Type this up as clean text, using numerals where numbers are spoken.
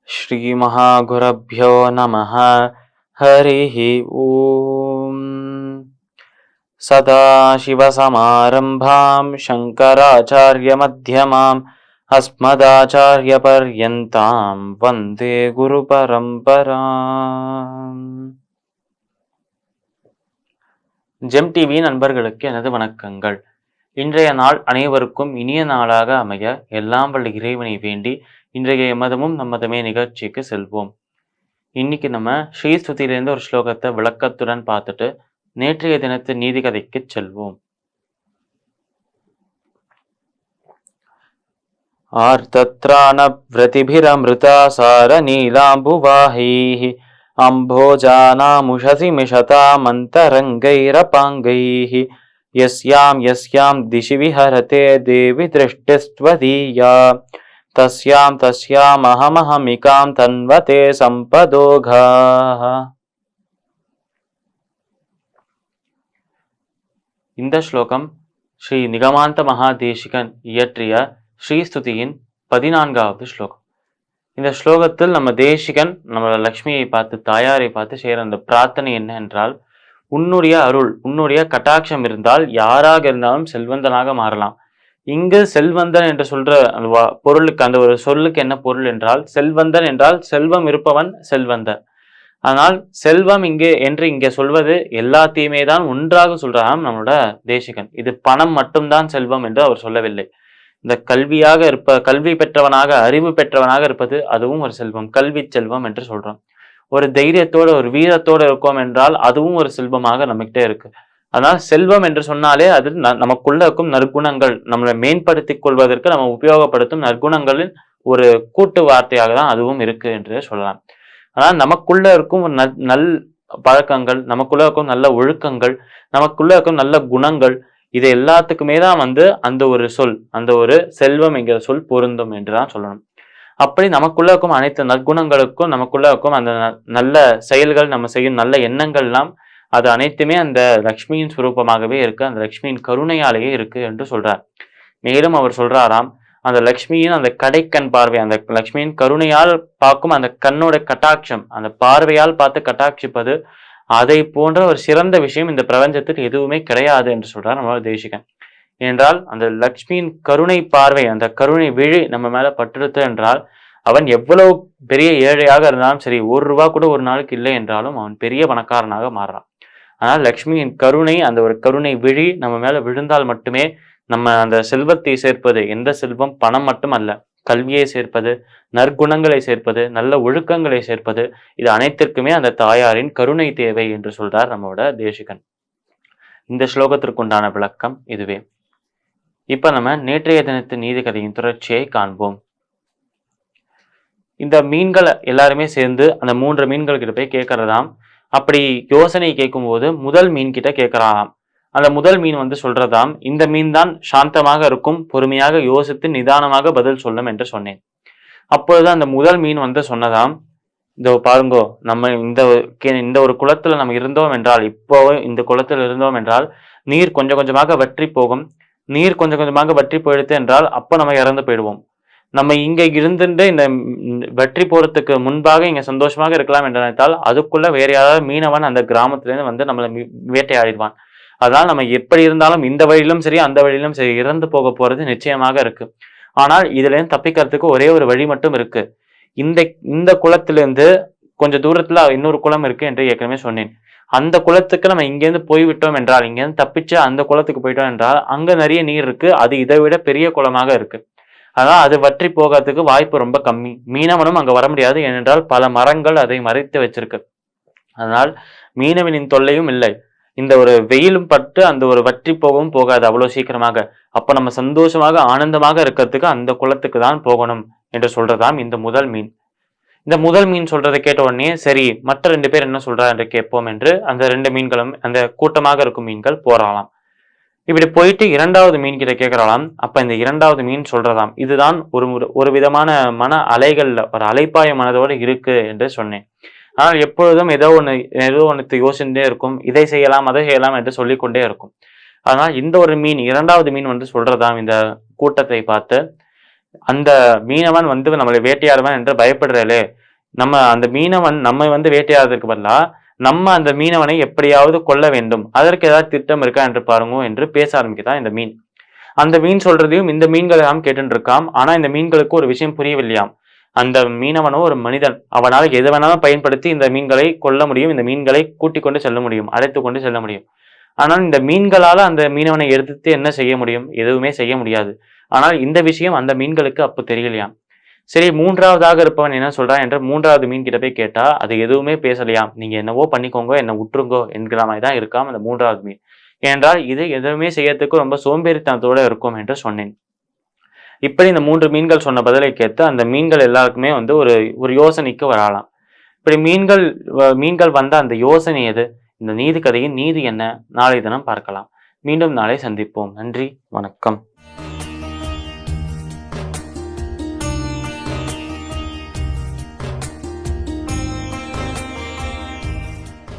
श्री महागुरुभ्यो नमः। हरिः ओम। सदाशिवसमारम्भां शङ्कराचार्यमध्यमाम् अस्मदाचार्यपर्यन्तां वन्दे குருபரம்பராம். ஜெம் டிவி நண்பர்களுக்கு எனது வணக்கங்கள். இன்றைய நாள் அனைவருக்கும் இனிய நாளாக அமைய எல்லாம் வல்ல இறைவனை வேண்டி இன்றைய எமதமும் நம்மதமே நிகழ்ச்சிக்கு செல்வோம். இன்னைக்கு நம்ம ஸ்ரீஸ்துதியிலிருந்து ஒரு ஸ்லோகத்தை விளக்கத்துடன் பார்த்துட்டு நேற்றைய தினத்து நீதி கதைக்கு செல்வோம். ஆர்த்தத்ராண விரதிபிரமிருதா சார நீலாம்புவாஹைஹி அம்போஜானாமுஷசி மிஷதாமந்தரங்கைரபாங்கைஹி யஸ்யாம் யஸ்யாம் திசி விஹரதே தேவி திருஷ்டிஸ்த்வதீயா தஸ்யாம் தஸ்யாம் அஹமஹமிகாம் தன்வதே சம்பதோகாஹ. இந்த ஸ்லோகம் ஸ்ரீ நிகமாந்த மகாதேசிகன் இயற்றிய ஸ்ரீஸ்துதியின் 14வது ஸ்லோகம். இந்த ஸ்லோகத்தில் நம்ம தேசிகன் நம்மளோட லக்ஷ்மியை பார்த்து, தாயாரை பார்த்து செய்கிற அந்த பிரார்த்தனை என்ன என்றால், உன்னுடைய அருள், உன்னுடைய கட்டாட்சம் இருந்தால் யாராக இருந்தாலும் செல்வந்தனாக மாறலாம். இங்கு செல்வந்தன் என்று சொல்ற பொருளுக்கு, அந்த ஒரு சொல்லுக்கு என்ன பொருள் என்றால், செல்வந்தன் என்றால் செல்வம் இருப்பவன் செல்வந்தன். ஆனால் செல்வம் இங்கே சொல்வது எல்லாத்தையுமே தான் ஒன்றாக சொல்றாராம் நம்மளோட தேசிகன். இது பணம் மட்டும்தான் செல்வம் என்று அவர் சொல்லவில்லை. இந்த கல்வி பெற்றவனாக, அறிவு பெற்றவனாக இருப்பது அதுவும் ஒரு செல்வம், கல்வி செல்வம் என்று சொல்றோம். ஒரு தைரியத்தோட, ஒரு வீரத்தோடு இருக்கோம் என்றால் அதுவும் ஒரு செல்வமாக நம்மகிட்ட இருக்கு. அதனால் செல்வம் என்று சொன்னாலே அது நமக்குள்ள இருக்கும் நற்குணங்கள், நம்மளை மேம்படுத்திக் கொள்வதற்கு நம்ம உபயோகப்படுத்தும் நற்குணங்களின் ஒரு கூட்டு வார்த்தையாக தான் அதுவும் இருக்கு என்று சொல்லலாம். ஆனால் நமக்குள்ள இருக்கும் நல் பழக்கங்கள், நமக்குள்ள இருக்கும் நல்ல ஒழுக்கங்கள், நமக்குள்ள இருக்கும் நல்ல குணங்கள், இது எல்லாத்துக்குமே தான் அந்த ஒரு சொல், அந்த ஒரு செல்வம் என்கிற சொல் பொருந்தும் என்றுதான் சொல்லணும். அப்படி நமக்குள்ள இருக்கும் அனைத்து நற்குணங்களுக்கும், நமக்குள்ள இருக்கும் அந்த நல்ல செயல்கள், நம்ம செய்யும் நல்ல எண்ணங்கள்லாம், அது அனைத்துமே அந்த லக்ஷ்மியின் சுரூபமாகவே இருக்கு, அந்த லக்ஷ்மியின் கருணையாலேயே இருக்கு என்று சொல்றார். மேலும் அவர் சொல்றாராம், அந்த லக்ஷ்மியின் அந்த கடைக்கண் பார்வை, அந்த லக்ஷ்மியின் கருணையால் பார்க்கும் அந்த கண்ணோட கட்டாட்சம், அந்த பார்வையால் பார்த்து கட்டாட்சிப்பது, அதை போன்ற ஒரு சிறந்த விஷயம் இந்த பிரபஞ்சத்தில் எதுவுமே கிடையாது என்று சொல்றார் நம்மளோட தேசிகன். என்றால் அந்த லக்ஷ்மியின் கருணை பார்வை, அந்த கருணை விழி நம்ம மேல பட்டுடுத்து என்றால், அவன் எவ்வளவு பெரிய ஏழையாக இருந்தாலும் சரி, ₹1 கூட ஒரு நாளுக்கு இல்லை என்றாலும் அவன் பெரிய பணக்காரனாக மாறுறான். ஆனால் லக்ஷ்மியின் கருணை, அந்த ஒரு கருணை விழி நம்ம மேல விழுந்தால் மட்டுமே நம்ம அந்த செல்வத்தை சேர்ப்பது, எந்த செல்வம் பணம் மட்டும் அல்ல, கல்வியை சேர்ப்பது, நற்குணங்களை சேர்ப்பது, நல்ல ஒழுக்கங்களை சேர்ப்பது, இது அனைத்திற்குமே அந்த தாயாரின் கருணை தேவை என்று சொல்றார் நம்மளோட தேசிகன். இந்த ஸ்லோகத்திற்குண்டான விளக்கம் இதுவே. இப்ப நம்ம நேற்றைய தினத்து நீதி கதையின் தொடர்ச்சியை காண்போம். இந்த மீன்கள் எல்லாருமே சேர்ந்து அந்த 3 மீன்கள் கிட்ட போய் கேட்கறதாம். அப்படி யோசனை கேட்கும் போது முதல் மீன் கிட்ட கேட்கறாம். அந்த முதல் மீன் சொல்றதாம், இந்த மீன் தான் சாந்தமாக இருக்கும், பொறுமையாக யோசித்து நிதானமாக பதில் சொல்லும் என்று சொன்னேன். அப்பொழுது அந்த முதல் மீன் சொன்னதாம், இதோ பாருங்கோ, நம்ம இந்த ஒரு குளத்துல நம்ம இருந்தோம் என்றால், இப்போ இந்த குளத்தில் இருந்தோம் என்றால் நீர் கொஞ்சம் கொஞ்சமாக வற்றி போகும். நீர் கொஞ்சம் கொஞ்சமாக வற்றி போயிடுது என்றால் அப்போ நம்ம இறந்து போயிடுவோம். நம்ம இங்க இருந்துட்டு இந்த வற்றி போறதுக்கு முன்பாக இங்க சந்தோஷமாக இருக்கலாம் என்று நினைத்தால் அதுக்குள்ள வேற யாராவது மீனவன் அந்த கிராமத்திலிருந்து நம்மளை வேட்டையாடிடுவான். அதனால் நம்ம எப்படி இருந்தாலும் இந்த வழியிலும் சரி அந்த வழியிலும் சரி இறந்து போக போறது நிச்சயமாக இருக்கு. ஆனால் இதுல இருந்து தப்பிக்கிறதுக்கு ஒரே ஒரு வழி மட்டும் இருக்கு. இந்த குளத்திலிருந்து கொஞ்சம் தூரத்துல இன்னொரு குளம் இருக்கு என்று ஏற்கனவே சொன்னேன். அந்த குளத்துக்கு நம்ம இங்கேருந்து போய்விட்டோம் என்றால், இங்கேருந்து தப்பிச்சு அந்த குளத்துக்கு போயிட்டோம் என்றால் அங்க நிறைய நீர் இருக்கு, அது இதை விட பெரிய குளமாக இருக்கு. அதனால் அது வற்றி போகிறதுக்கு வாய்ப்பு ரொம்ப கம்மி. மீனவனும் அங்க வர முடியாது, ஏனென்றால் பல மரங்கள் அதை மறைத்து வச்சிருக்கு. அதனால் மீனவனின் தொல்லையும் இல்லை. இந்த ஒரு வெயிலும் பட்டு அந்த ஒரு வற்றி போகவும் போகாது அவ்வளவு சீக்கிரமாக. அப்ப நம்ம சந்தோஷமாக ஆனந்தமாக இருக்கிறதுக்கு அந்த குளத்துக்கு தான் போகணும் என்று சொல்றதாம் இந்த முதல் மீன். இந்த முதல் மீன் சொல்றதை கேட்ட உடனே சரி, மற்ற 2 பேர் என்ன சொல்றா என்று கேட்போம் என்று அந்த 2 மீன்களும், அந்த கூட்டமாக இருக்கும் மீன்கள் போறாளாம். இப்படி போயிட்டு 2வது மீன் கிட்ட கேட்கறாளாம். அப்ப இந்த 2வது மீன் சொல்றதாம், இதுதான் ஒரு விதமான மன அலைகள்ல ஒரு அலைப்பாய மனதோடு இருக்கு என்று சொன்னேன். ஆனால் எப்பொழுதும் ஏதோ ஒன்று யோசிச்சுட்டே இருக்கும், இதை செய்யலாம் அதை செய்யலாம் என்று சொல்லிக்கொண்டே இருக்கும். அதனால் இந்த ஒரு மீன், இரண்டாவது மீன் வந்து சொல்றதாம் இந்த கூட்டத்தை பார்த்து, அந்த மீனவன் வந்து நம்மளை வேட்டையாடுவான் என்று பயப்படுறாளே, நம்ம அந்த மீனவன் நம்மை வந்து வேட்டையாடுறதுக்கு பதிலா நம்ம அந்த மீனவனை எப்படியாவது கொல்ல வேண்டும், அதற்கு ஏதாவது திட்டம் இருக்கா என்று பாருங்க என்று பேச ஆரம்பிக்குதான் இந்த மீன். அந்த மீன் சொல்றதையும் இந்த மீன்கள் எல்லாம் கேட்டு இருக்காம். ஆனா இந்த மீன்களுக்கு ஒரு விஷயம் புரியவில்லையாம். அந்த மீனவனோ ஒரு மனிதன், அவனால் எது வேணாலும் பயன்படுத்தி இந்த மீன்களை கொல்ல முடியும், இந்த மீன்களை கூட்டிக் கொண்டு செல்ல முடியும், அழைத்து கொண்டு செல்ல முடியும். ஆனால் இந்த மீன்களால அந்த மீனவனை எதிர்த்து என்ன செய்ய முடியும்? எதுவுமே செய்ய முடியாது. ஆனால் இந்த விஷயம் அந்த மீன்களுக்கு அப்போ தெரியலையாம். சரி, மூன்றாவதாக இருப்பவன் என்ன சொல்றான் என்று மூன்றாவது மீன் கிட்ட போய் கேட்டா அது எதுவுமே பேசலையாம். நீங்க என்னவோ பண்ணிக்கோங்க, என்ன விட்டுருங்கோ என்கிற மாதிரி தான் இருக்காம் அந்த மூன்றாவது மீன். ஏனென்றால் இது எதுவுமே செய்யறதுக்கு ரொம்ப சோம்பேறித்தனத்தோட இருக்கும் என்று சொன்னேன். இப்படி இந்த மூன்று மீன்கள் சொன்ன பதிலை கேட்டு அந்த மீன்கள் எல்லாருக்குமே வந்து ஒரு ஒரு யோசனைக்கு வரலாம். இப்படி மீன்கள் வந்த அந்த யோசனை எது? இந்த நீதி கதையின் நீதி என்ன? நாளை தினம் பார்க்கலாம். மீண்டும் நாளை சந்திப்போம். நன்றி, வணக்கம்.